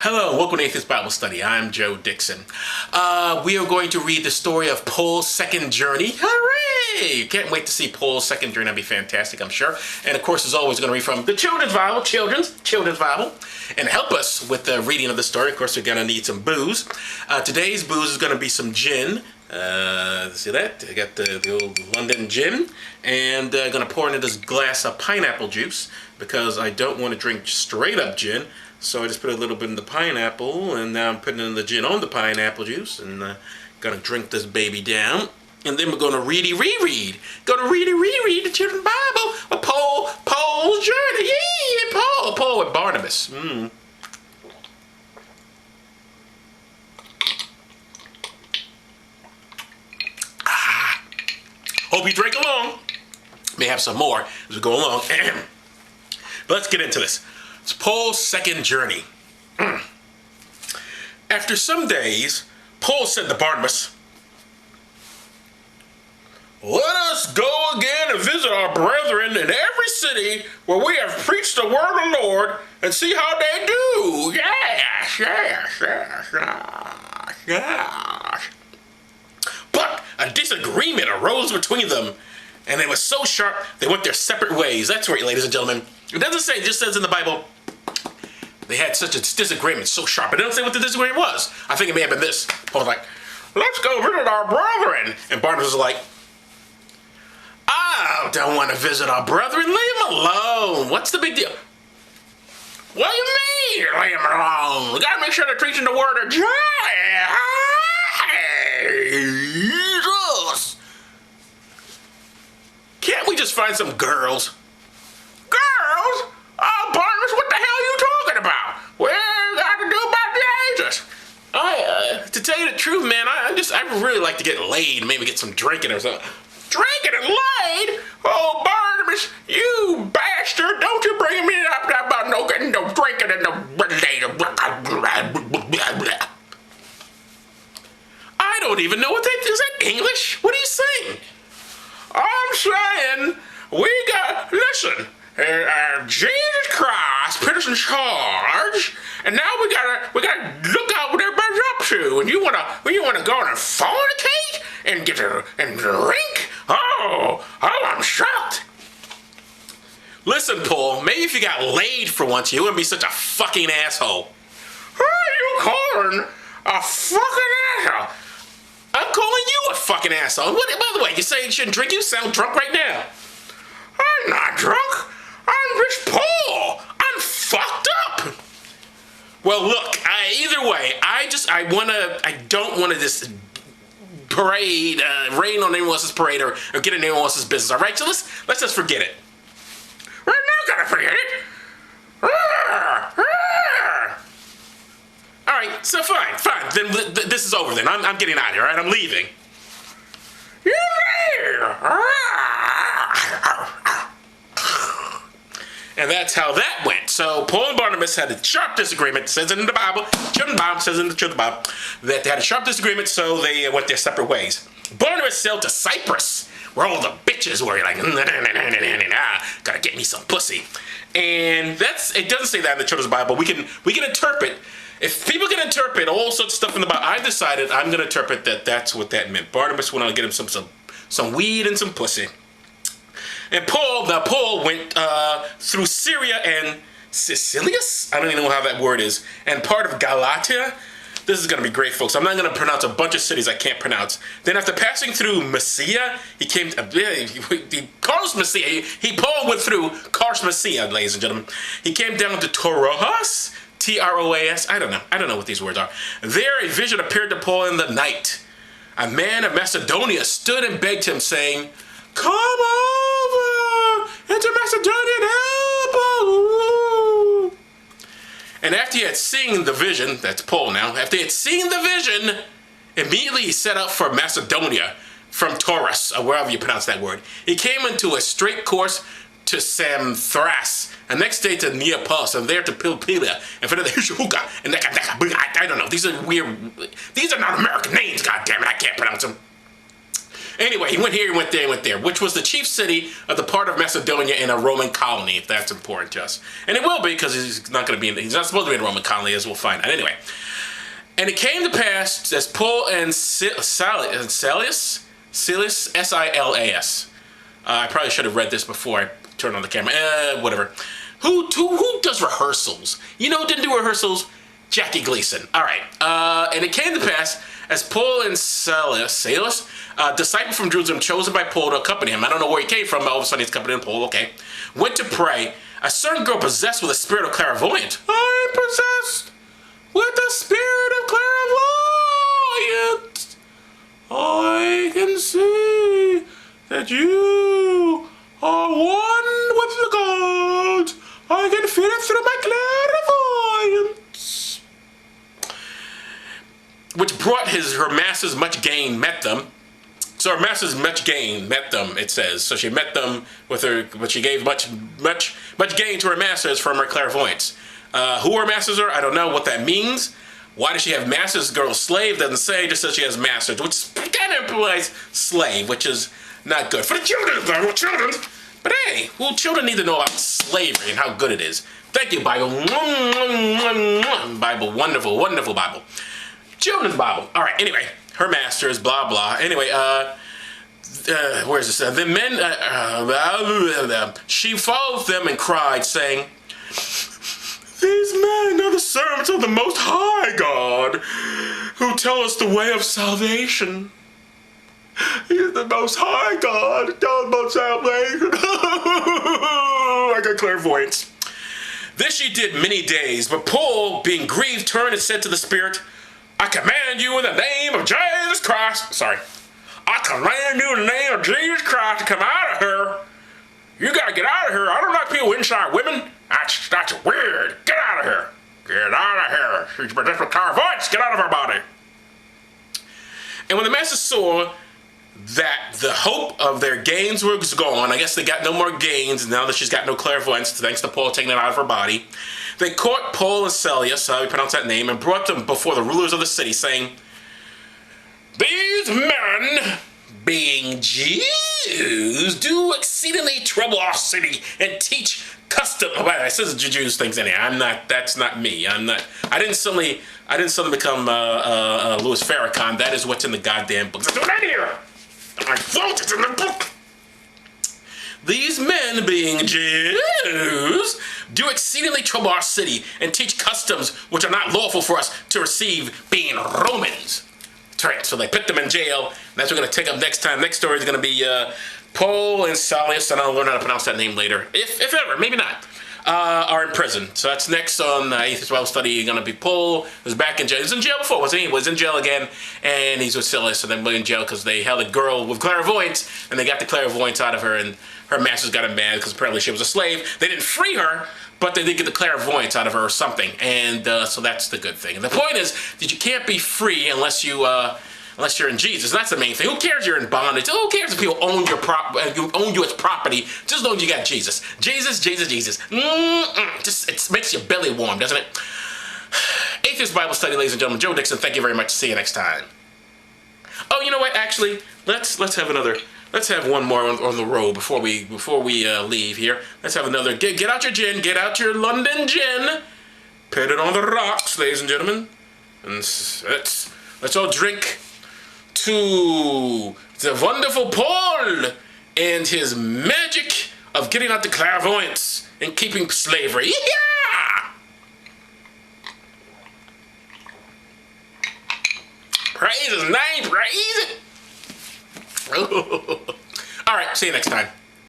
Hello, welcome to Atheist Bible Study. I'm Joe Dixon. We are going to read the story of Paul's second journey. Hooray! Can't wait to see Paul's second journey. That'll be fantastic, I'm sure. And of course, as always, we're going to read from the Children's Bible, Children's Bible. And help us with the reading of the story, of course, we're going to need some booze. Today's booze is going to be some gin. See that? I got the old London gin. And I'm going to pour into this glass of pineapple juice because I don't want to drink straight up gin. So I just put a little bit in the pineapple, and now I'm putting in the gin on the pineapple juice, and gonna drink this baby down. And then we're gonna reread. Gonna reread the Children's Bible. Paul's journey. Yeah, Paul with Barnabas. Hope you drink along. May have some more as we go along. But let's get into this. It's Paul's second journey. After some days, Paul said to Barnabas, "Let us go again and visit our brethren in every city where we have preached the word of the Lord and see how they do." Yes. But a disagreement arose between them, and it was so sharp they went their separate ways. That's right, ladies and gentlemen. It doesn't say, it just says in the Bible, they had such a disagreement, so sharp. It doesn't say what the disagreement was. I think it may have been this. Paul was like, "Let's go visit our brethren." And Barnabas was like, "I don't want to visit our brethren. Leave them alone. What's the big deal?" "What do you mean, leave them alone? We gotta make sure they're preaching the word of Jesus." Can't we just find some girls? Girls? Oh, Barnabas, what the hell are you talking about? What got to do about Jesus? To tell you the truth, man, I really like to get laid, maybe get some drinking or something. Drinking and laid? Oh, Barnabas, you bastard! Don't you bring me up about no getting no drinking and no laid. I don't even know what that is. That English? What are you saying? I'm saying listen. Jesus Christ put us in charge, and now we gotta look out what everybody's up to. And you wanna go and fornicate and and drink? Oh, I'm shocked. Listen, Paul, maybe if you got laid for once, you wouldn't be such a fucking asshole. Who are you calling a fucking asshole? I'm calling you a fucking asshole. By the way, you say you shouldn't drink? You sound drunk right now. I'm not drunk. I'm just Paul. I'm fucked up. Well, look, either way, I don't want to just parade, rain on anyone else's parade or get in anyone else's business, all right? So let's just forget it. We're not gonna forget it. All right, so fine. Then this is over then. I'm getting out of here, all right? I'm leaving. You leave. And that's how that went. So Paul and Barnabas had a sharp disagreement. It says it in the Bible. Children's Bible says in the Children's Bible that they had a sharp disagreement, so they went their separate ways. Barnabas sailed to Cyprus, where all the bitches were like, gotta get me some pussy. And it doesn't say that in the Children's Bible. We can interpret. If people can interpret all sorts of stuff in the Bible, I've decided I'm going to interpret that that's what that meant. Barnabas went on to get him some weed and some pussy. And Paul went through Syria and Sicilius? I don't even know how that word is. And part of Galatia. This is going to be great, folks. I'm not going to pronounce a bunch of cities I can't pronounce. Then after passing through Mysia, he came to Kars Mysia. Paul went through Kars Mysia, ladies and gentlemen. He came down to Troas. Troas, I don't know what these words are. There a vision appeared to Paul in the night. A man of Macedonia stood and begged him, saying, "Come over into Macedonia and help us." And after he had seen the vision, that's Paul now, after he had seen the vision, immediately he set out for Macedonia from Taurus, or wherever you pronounce that word. He came into a straight course to Samothrace, and next day to Neapolis, and there to Pilpila, and for the Hishuka, and I don't know. These are weird. These are not American names. God damn it, I can't pronounce them. Anyway, he went here, he went there, he went there, which was the chief city of the part of Macedonia in a Roman colony, if that's important to us. And it will be, because he's not supposed to be in a Roman colony, as we'll find out. Anyway. And it came to pass, as Paul and Silas, S-I-L-A-S. I probably should have read this before I turned on the camera. Whatever. Who does rehearsals? You know who didn't do rehearsals? Jackie Gleason. All right. And it came to pass, as Paul and Silas, disciple from Jerusalem, chosen by Paul to accompany him. I don't know where he came from, but all of a sudden he's accompanying Paul, okay. Went to pray. A certain girl possessed with a spirit of clairvoyance. I am possessed with the spirit of clairvoyance. I can see that you are one with the gods. I can feel it through my clairvoyance. Which brought her masters much gain, met them. So her masters much gain, met them, it says. So she met them with her, but she gave much gain to her masters from her clairvoyance. Who her masters are, I don't know what that means. Why does she have masters? Girl, slave doesn't say, just says she has masters, which kind of implies slave, which is not good. For the children, children. But hey, well, children need to know about slavery and how good it is. Thank you, Bible. Bible, wonderful, wonderful Bible. Children's Bible. All right, anyway, her masters, blah, blah. Anyway, where's this? The men, she followed them and cried, saying, these men are the servants of the Most High God, who tell us the way of salvation. He is the Most High God, tell us about salvation. I got clairvoyance. This she did many days, but Paul, being grieved, turned and said to the Spirit, I command you in the name of Jesus Christ. I command you in the name of Jesus Christ to come out of her. You gotta get out of here. I don't like people inside women. That's weird. Get out of here. Get out of here. She's possessed with clairvoyance. Get out of her body. And when the master saw that the hope of their gains was gone, I guess they got no more gains now that she's got no clairvoyance, thanks to Paul taking it out of her body, they caught Paul and Silas, how we pronounce that name, and brought them before the rulers of the city, saying, these men, being Jews, do exceedingly trouble our city and teach custom. Oh, it says Jews things in here. That's not me. I didn't suddenly become Louis Farrakhan. That is what's in the goddamn book. It's right here. I thought it's in the book. These men, being Jews, do exceedingly trouble our city and teach customs which are not lawful for us to receive, being Romans. That's right. So they put them in jail. That's what we're going to take up next time. Next story is going to be Paul and Silas, and I'll learn how to pronounce that name later. If ever, maybe not. Are in prison. So that's next on Atheist Bible Study. Going to be Paul, who's back in jail. He was in jail before, wasn't he? He was in jail again, and he's with Silas, and then went in jail because they held a girl with clairvoyance, and they got the clairvoyance out of her, and her masters got him mad because apparently she was a slave. They didn't free her, but they did get the clairvoyance out of her or something, and so that's the good thing. And the point is that you can't be free unless you're in Jesus. That's the main thing. Who cares you're in bondage? Who cares if people own your own you as property? Just as long as you got Jesus. Jesus. Just it makes your belly warm, doesn't it? Atheist Bible Study, ladies and gentlemen. Joe Dixon. Thank you very much. See you next time. Oh, you know what? Actually, let's have another. Let's have one more on the road before we leave here. Let's have another. Get out your gin. Get out your London gin. Put it on the rocks, ladies and gentlemen, and let's all drink to the wonderful Paul and his magic of getting out the clairvoyance and keeping slavery. Yeah! Praise his name, praise it. All right, see you next time.